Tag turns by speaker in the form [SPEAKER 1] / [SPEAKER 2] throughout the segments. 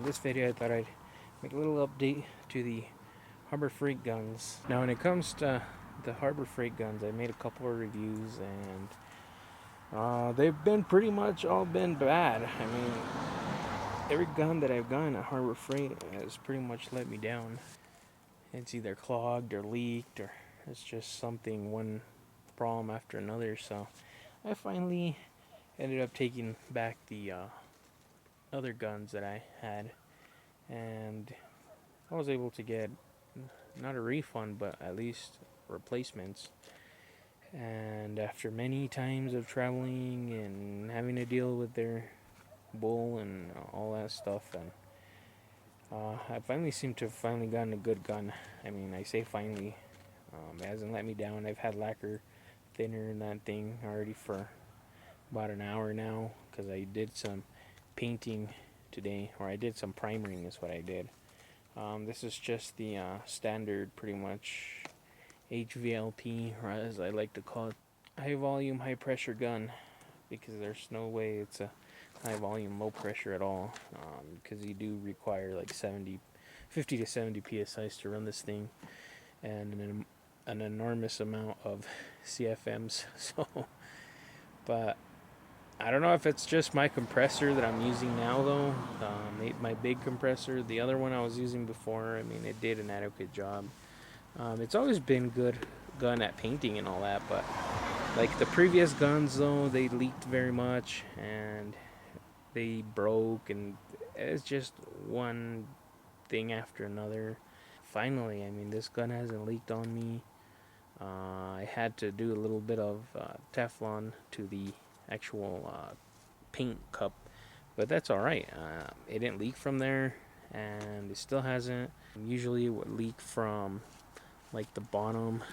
[SPEAKER 1] This video I thought I'd make a little update to the Harbor Freight guns. Now when it comes to the Harbor Freight guns, I made a couple of reviews and they've been pretty much all been bad. I mean, every gun that I've gotten at Harbor Freight has pretty much let me down. It's either clogged or leaked, or it's just something, one problem after another. So I finally ended up taking back the other guns that I had, and I was able to get not a refund but at least replacements. And after many times of traveling and having to deal with their bull and all that stuff, and I finally seem to have finally gotten a good gun. I mean, I say finally, it hasn't let me down. I've had lacquer thinner in that thing already for about an hour now, because I did some painting today, or I did some primering is what I did. This is just the standard, pretty much HVLP, or as I like to call it, high volume, high pressure gun, because there's no way it's a high volume, low pressure at all, because you do require like 50 to 70 psi's to run this thing, and an enormous amount of CFMs. So, but I don't know if it's just my compressor that I'm using now though, my big compressor. The other one I was using before, I mean, it did an adequate job. It's always been good gun at painting and all that, but like the previous guns though, they leaked very much and they broke, and it's just one thing after another. Finally, I mean, this gun hasn't leaked on me. I had to do a little bit of Teflon to the actual paint cup, but that's alright. It didn't leak from there, and it still hasn't. Usually it would leak from like the bottom,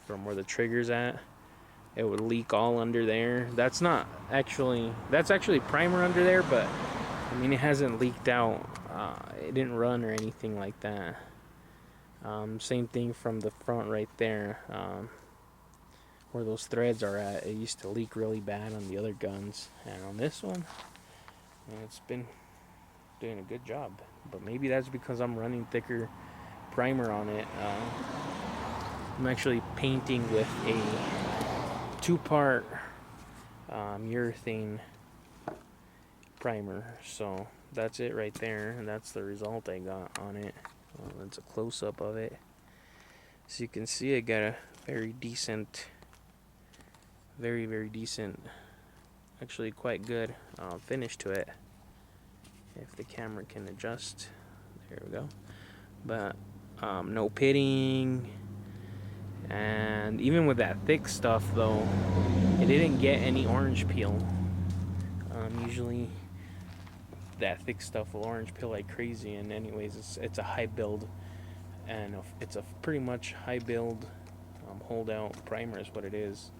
[SPEAKER 1] from where the trigger's at. It would leak all under there. That's actually primer under there, but I mean, it hasn't leaked out. It didn't run or anything like that. Same thing from the front right there, where those threads are at. It used to leak really bad on the other guns, and on this one, it's been doing a good job. But maybe that's because I'm running thicker primer on it. I'm actually painting with a 2-part urethane primer, so that's it right there, and that's the result I got on it. That's a close-up of it, so you can see I got a very decent, very decent, actually quite good finish to it, if the camera can adjust. There we go. But no pitting, and even with that thick stuff though, it didn't get any orange peel. Usually that thick stuff will orange peel like crazy, and anyways, it's a high build, and it's a pretty much high build holdout primer is what it is.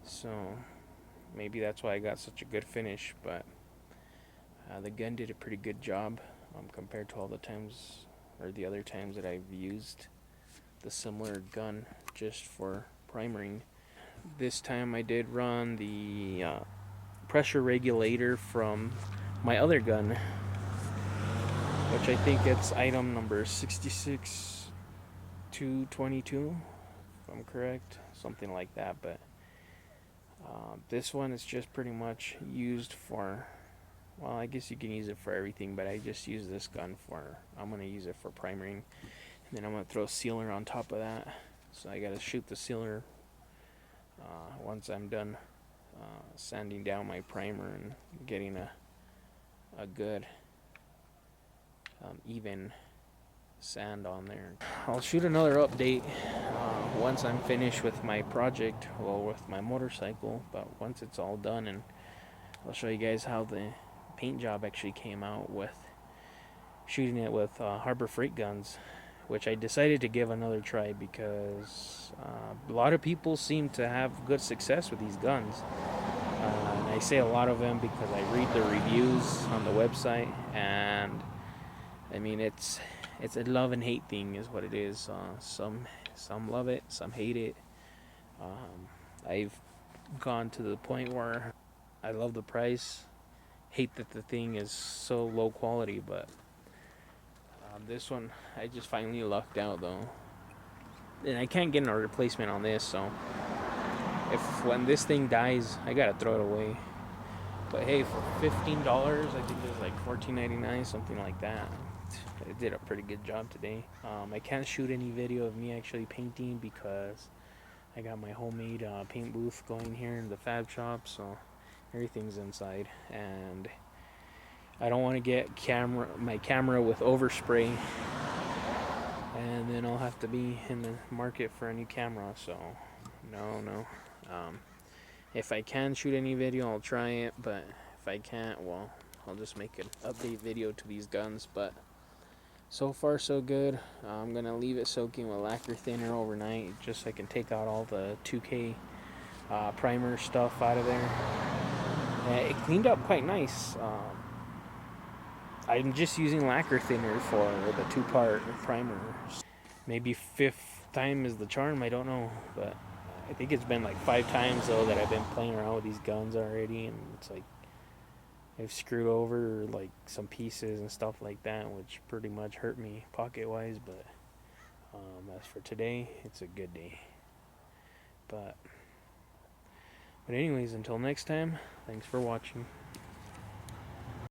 [SPEAKER 1] So maybe that's why I got such a good finish. But the gun did a pretty good job compared to all the times, or the other times that I've used the similar gun just for primering. This time I did run the pressure regulator from my other gun, which I think it's item number 66222, if I'm correct, something like that. But this one is just pretty much used for, well, I guess you can use it for everything, but I just use this gun for, I'm going to use it for primering, and then I'm going to throw a sealer on top of that. So I got to shoot the sealer once I'm done sanding down my primer and getting a good even sand on there. I'll shoot another update once I'm finished with my project, well, with my motorcycle, but once it's all done, and I'll show you guys how the paint job actually came out with shooting it with Harbor Freight guns, which I decided to give another try because a lot of people seem to have good success with these guns. And I say a lot of them because I read the reviews on the website, and I mean, it's a love and hate thing is what it is. Some love it, some hate it. I've gone to the point where I love the price, hate that the thing is so low quality, but This one, I just finally lucked out though. And I can't get a replacement on this, so if when this thing dies, I gotta throw it away. But hey, for $15, I think it was like $14.99, something like that. It did a pretty good job today. I can't shoot any video of me actually painting because I got my homemade paint booth going here in the fab shop, so everything's inside, and I don't want to get my camera with overspray, and then I'll have to be in the market for a new camera. So no. If I can shoot any video, I'll try it, but if I can't, well, I'll just make an update video to these guns. But so far so good. I'm gonna leave it soaking with lacquer thinner overnight, just so I can take out all the 2K primer stuff out of there. It cleaned up quite nice. I'm just using lacquer thinner for the 2-part primer. Maybe 5th time is the charm, I don't know, but I think it's been like 5 times though that I've been playing around with these guns already, and it's like I've screwed over like some pieces and stuff like that, which pretty much hurt me pocket wise. But as for today, it's a good day. But anyways, until next time, thanks for watching.